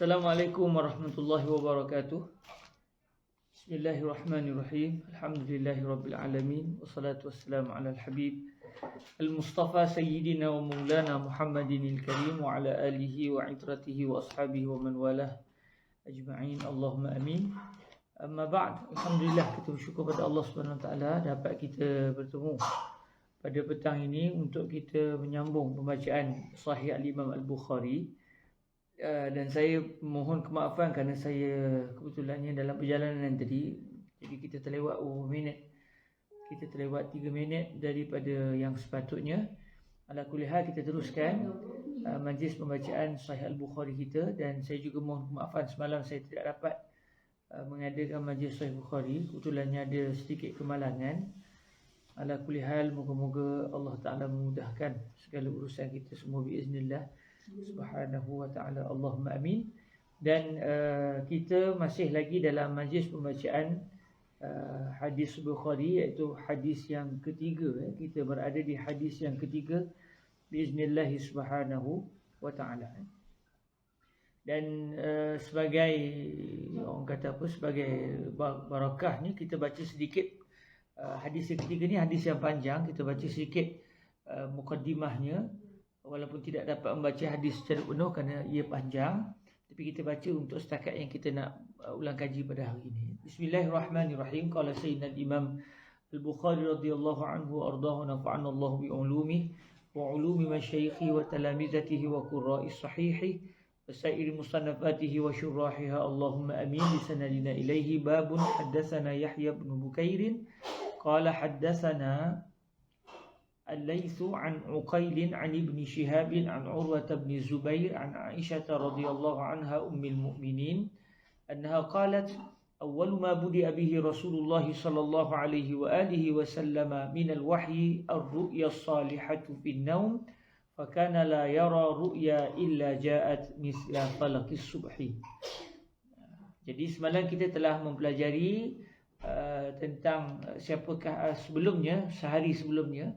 Assalamualaikum warahmatullahi wabarakatuh. Bismillahirrahmanirrahim. Alhamdulillahirabbil alamin wassalatu wassalamu ala al-habib al-mustafa sayyidina wa maulana Muhammadinil karim wa ala alihi wa itratihi wa ashabihi wa man walah ajma'in. Allahumma amin. Amma ba'd. Alhamdulillah, kita bersyukur pada Allah Subhanahu wa taala dapat kita bertemu pada petang ini untuk kita menyambung pembacaan Sahih Al-Imam Al-Bukhari. Dan saya mohon kemaafan kerana saya kebetulannya dalam perjalanan tadi, jadi kita terlewat beberapa minit. Kita terlewat 3 minit daripada yang sepatutnya. Ala kulli hal, kita teruskan majlis pembacaan Sahih Al-Bukhari kita. Dan saya juga mohon kemaafan semalam saya tidak dapat mengadakan majlis Sahih Bukhari. Kebetulannya ada sedikit kemalangan. Ala kulli hal, moga-moga Allah Ta'ala memudahkan segala urusan kita semua biiznillah Subhanahu wa ta'ala. Allahumma amin. Dan kita masih lagi dalam majlis pembacaan hadis Bukhari, iaitu hadis yang ketiga. Kita berada di hadis yang ketiga biiznillah Subhanahu wa ta'ala. Dan sebagai orang kata apa, sebagai barakah ni, kita baca sedikit hadis yang ketiga ni. Hadis yang panjang, kita baca sedikit mukaddimahnya. Walaupun tidak dapat membaca hadis secara penuh kerana ia panjang, tapi kita baca untuk setakat yang kita nak ulang kaji pada hari ini. Bismillahirrahmanirrahim. Qala sayyidina Imam Al-Bukhari radhiyallahu anhu wa ardahu nafa'ana Allah bi ulumihi wa ulumi masyayikhi wa talamizatihi wa qurra'is sahihi wa sa'iri musannafatihi wa syurrahiha. Allahumma amin. Bi sanadina ilaihi babun haddatsana Yahya bin Bukairin qala haddatsana الليث عن عقيل عن ابن شهاب عن عروة بن الزبير عن عائشة رضي الله عنها أم المؤمنين أنها قالت أول ما بدأ به رسول الله صلى الله عليه وآله وسلم من الوحي الرؤيا الصالحة في النوم فكان لا يرى رؤيا إلا جاءت مثل فلق الصبح. Jadi semalam kita telah mempelajari tentang siapakah sebelumnya, sehari sebelumnya.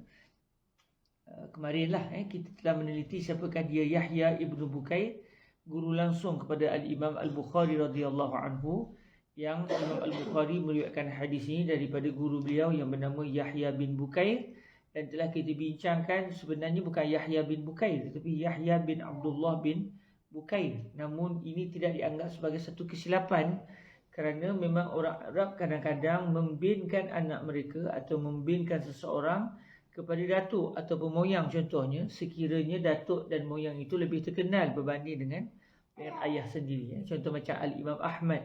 Kemarinlah kita telah meneliti siapakah dia Yahya ibnu Bukair, guru langsung kepada Al-Imam Al-Bukhari radhiyallahu anhu, yang Imam Al-Bukhari meriwayatkan hadis ini daripada guru beliau yang bernama Yahya bin Bukair. Dan telah kita bincangkan sebenarnya bukan Yahya bin Bukair, tetapi Yahya bin Abdullah bin Bukair. Namun ini tidak dianggap sebagai satu kesilapan, kerana memang orang Arab kadang-kadang membinkan anak mereka atau membinkan seseorang kepada datuk atau moyang. Contohnya, sekiranya datuk dan moyang itu lebih terkenal berbanding dengan ayah sendiri. Contoh macam Al-Imam Ahmad.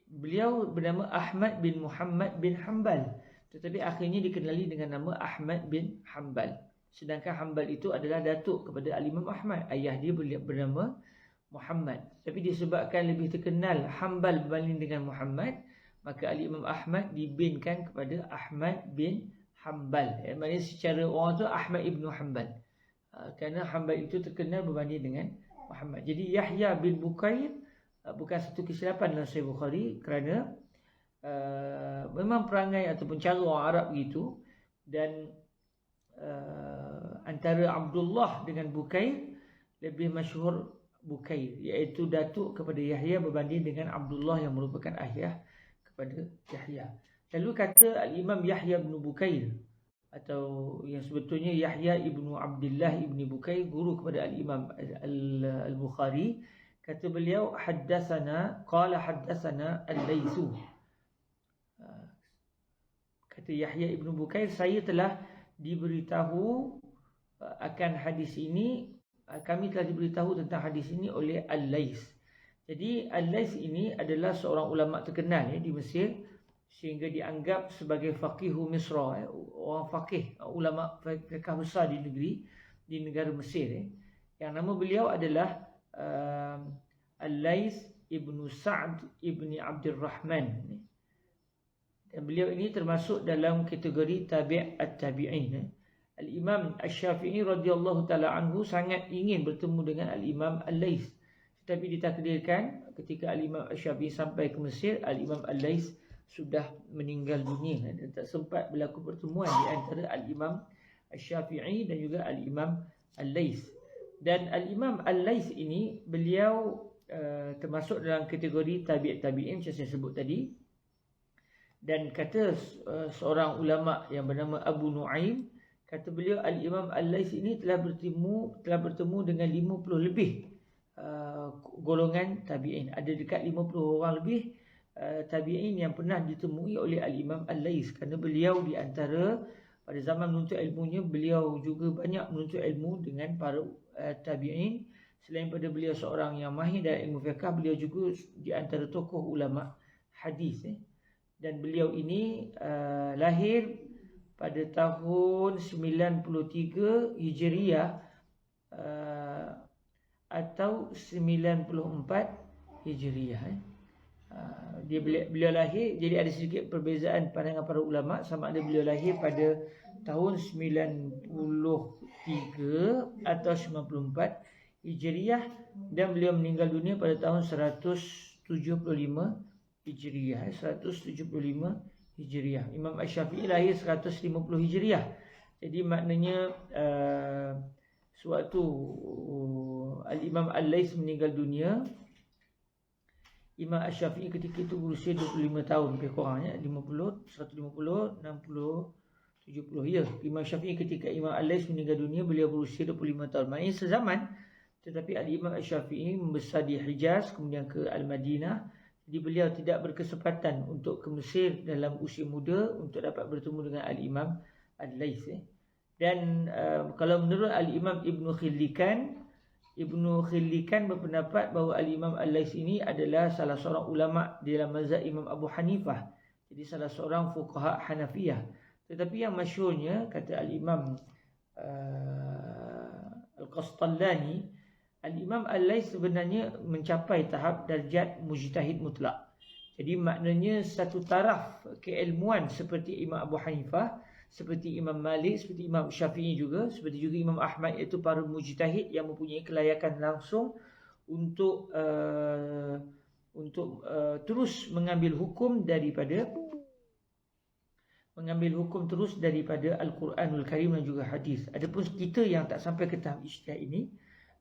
Beliau bernama Ahmad bin Muhammad bin Hanbal, tetapi akhirnya dikenali dengan nama Ahmad bin Hanbal. Sedangkan Hanbal itu adalah datuk kepada Al-Imam Ahmad. Ayah dia bernama Muhammad. Tapi disebabkan lebih terkenal Hanbal berbanding dengan Muhammad, maka Al-Imam Ahmad dibinkan kepada Ahmad bin Hanbal. Maksudnya secara orang tu Ahmad ibnu Hanbal, kerana Hanbal itu terkenal berbanding dengan Muhammad. Jadi Yahya bin Bukair bukan satu kesilapan dalam Sahih Bukhari, kerana memang perangai ataupun cara orang Arab begitu. Dan antara Abdullah dengan Bukair, lebih masyhur Bukair, iaitu datuk kepada Yahya berbanding dengan Abdullah yang merupakan ayah kepada Yahya. Lalu kata Al-Imam Yahya bin Bukair, atau yang sebetulnya Yahya ibnu Abdullah ibni Bukair, guru kepada Al-Imam Al-Bukhari. Kata beliau, haddatsana, qala haddatsana Al-Laythu. Kata Yahya ibnu Bukair, saya telah diberitahu akan hadis ini, kami telah diberitahu tentang hadis ini oleh Al-Layth. Jadi Al-Layth ini adalah seorang ulama terkenal di Mesir, sehingga dianggap sebagai faqihu Misra, orang faqih, ulama fiqh besar di negara Mesir. Yang nama beliau adalah Al-Layth ibnu Sa'd ibni Abdul Rahman. Dan beliau ini termasuk dalam kategori tabi' at-tabi'in. Al-Imam Asy-Syafi'i radhiyallahu ta'ala anhu sangat ingin bertemu dengan Al-Imam Al-Layth, tetapi ditakdirkan ketika Al-Imam Asy-Syafi'i sampai ke Mesir, Al-Imam Al-Layth sudah meninggal dunia, dan tak sempat berlaku pertemuan di antara Al-Imam Asy-Syafi'i dan juga Al-Imam Al-Layth. Dan Al-Imam Al-Layth ini, beliau termasuk dalam kategori tabi'in macam saya sebut tadi. Dan kata seorang ulama yang bernama Abu Nuaim, kata beliau Al-Imam Al-Laits ini telah bertemu dengan 50 lebih golongan tabi'in. Ada dekat 50 orang lebih tabi'in yang pernah ditemui oleh Al-Imam Al-Laits, kerana beliau di antara pada zaman menuntut ilmunya, beliau juga banyak menuntut ilmu dengan para tabi'in. Selain pada beliau seorang yang mahir dalam ilmu fiqh, beliau juga di antara tokoh ulama hadis. Dan beliau ini lahir pada tahun 93 Hijriah atau 94 Hijriah. Beliau lahir, jadi ada sedikit perbezaan pandangan para ulama, sama ada beliau lahir pada tahun 93 atau 94 Hijriah, dan beliau meninggal dunia pada tahun 175 Hijriah. 175 Hijriah. Imam Asy-Syafi'i lahir 150 Hijriah. Jadi maknanya sewaktu Al-Imam Al-Laits meninggal dunia, Imam Asy-Syafi'i ketika itu berusia 25 tahun lebih kurangnya, 50, 150, 60, 70. Ya, Imam Syafi'i ketika Imam Al-Laits meninggal dunia, beliau berusia 25 tahun. Maknanya sezaman, tetapi Al-Imam Asy-Syafi'i membesar di Hijaz, kemudian ke Al-Madinah. Jadi beliau tidak berkesempatan untuk ke Mesir dalam usia muda untuk dapat bertemu dengan Al-Imam Al-Laits. Dan kalau menurut Al-Imam Ibn Khillikan berpendapat bahawa Al-Imam Al-Laits ini adalah salah seorang ulama di dalam mazhab Imam Abu Hanifah. Jadi salah seorang fuqaha Hanafiyah. Tetapi yang masyhurnya, kata Al-Imam Al-Qastallani, Al-Imam Al-Laits sebenarnya mencapai tahap darjat mujtahid mutlak. Jadi maknanya satu taraf keilmuan seperti Imam Abu Hanifah, seperti Imam Malik, seperti Imam Syafi'i juga, seperti juga Imam Ahmad, iaitu para mujtahid yang mempunyai kelayakan langsung untuk terus mengambil hukum daripada Al-Quranul Karim dan juga hadis. Adapun kita yang tak sampai ke tahap ijtihad ini,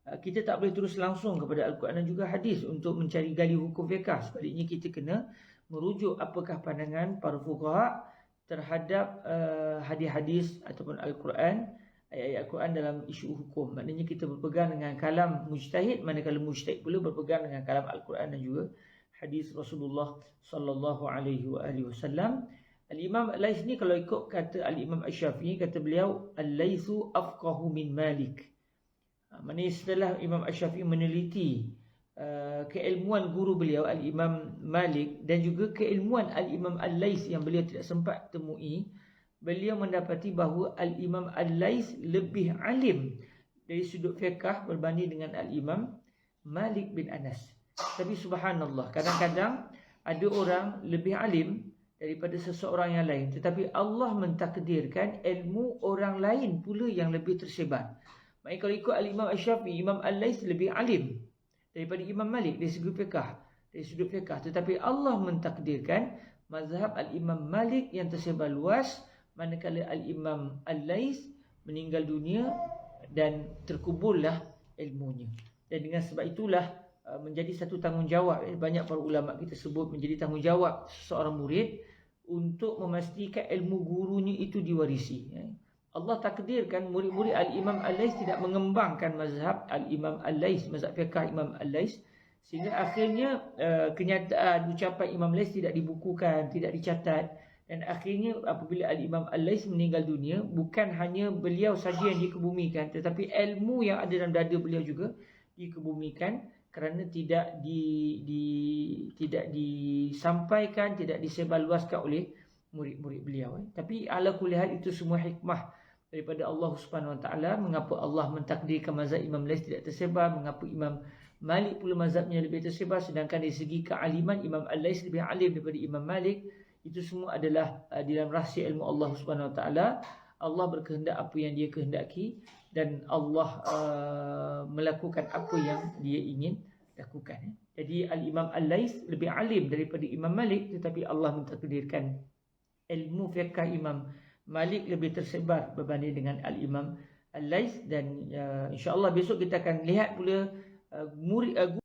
kita tak boleh terus langsung kepada Al-Quran dan juga hadis untuk mencari gali hukum fiqh. Sebaliknya kita kena merujuk apakah pandangan para fuqaha terhadap hadis-hadis ataupun Al-Quran, ayat-ayat Al-Quran dalam isu hukum. Maknanya kita berpegang dengan kalam mujtahid, manakala mujtahid pula berpegang dengan kalam Al-Quran dan juga hadis Rasulullah sallallahu alaihi wasallam. Al-Imam Al-Laits ni, kalau ikut kata Al-Imam Asy-Syafi'i, kata beliau Al-Laitsu afqahu min Malik. Maksudnya setelah Imam Asy-Syafi'i meneliti keilmuan guru beliau Al-Imam Malik dan juga keilmuan Al-Imam Al-Laits yang beliau tidak sempat temui, beliau mendapati bahawa Al-Imam Al-Laits lebih alim dari sudut fiqh berbanding dengan Al-Imam Malik bin Anas. Tapi subhanallah, kadang-kadang ada orang lebih alim daripada seseorang yang lain, tetapi Allah mentakdirkan ilmu orang lain pula yang lebih tersebar. Maksudnya kalau ikut Al-Imam Asy-Syafi'i, Imam Al-Laits lebih alim daripada Imam Malik dari sudut fiqh. Tetapi Allah mentakdirkan mazhab Al-Imam Malik yang tersebar luas, manakala Al-Imam Al-Laits meninggal dunia dan terkuburlah ilmunya. Dan dengan sebab itulah menjadi satu tanggungjawab, banyak para ulama kita sebut menjadi tanggungjawab seseorang murid untuk memastikan ilmu gurunya itu diwarisi. Allah takdirkan murid-murid Al-Imam Al-Laits tidak mengembangkan mazhab Al-Imam Al-Laits, mazhab fiqh Imam Al-Laits, sehingga akhirnya kenyataan ucapan Imam Al-Laits tidak dibukukan, tidak dicatat. Dan akhirnya apabila Al-Imam Al-Laits meninggal dunia, bukan hanya beliau saja yang dikebumikan, tetapi ilmu yang ada dalam dada beliau juga dikebumikan, kerana tidak disampaikan, tidak disebarluaskan oleh murid-murid beliau. Tapi ala kulli hal, itu semua hikmah daripada Allah Subhanahu Wa Taala. Mengapa Allah mentakdirkan mazhab Imam Laits tidak tersebar, mengapa Imam Malik pula mazhabnya lebih tersebar, sedangkan dari segi kealiman Imam Al-Laits lebih alim daripada Imam Malik. Itu semua adalah di dalam rahsia ilmu Allah Subhanahu Wa Taala. Allah berkehendak apa yang Dia kehendaki, dan Allah melakukan apa yang Dia ingin lakukan. Jadi Al-Imam Al-Laits lebih alim daripada Imam Malik, tetapi Allah mentakdirkan ilmu fiqh Imam Malik lebih tersebar berbanding dengan Al-Imam Al-Laits. Dan insya-Allah besok kita akan lihat pula murid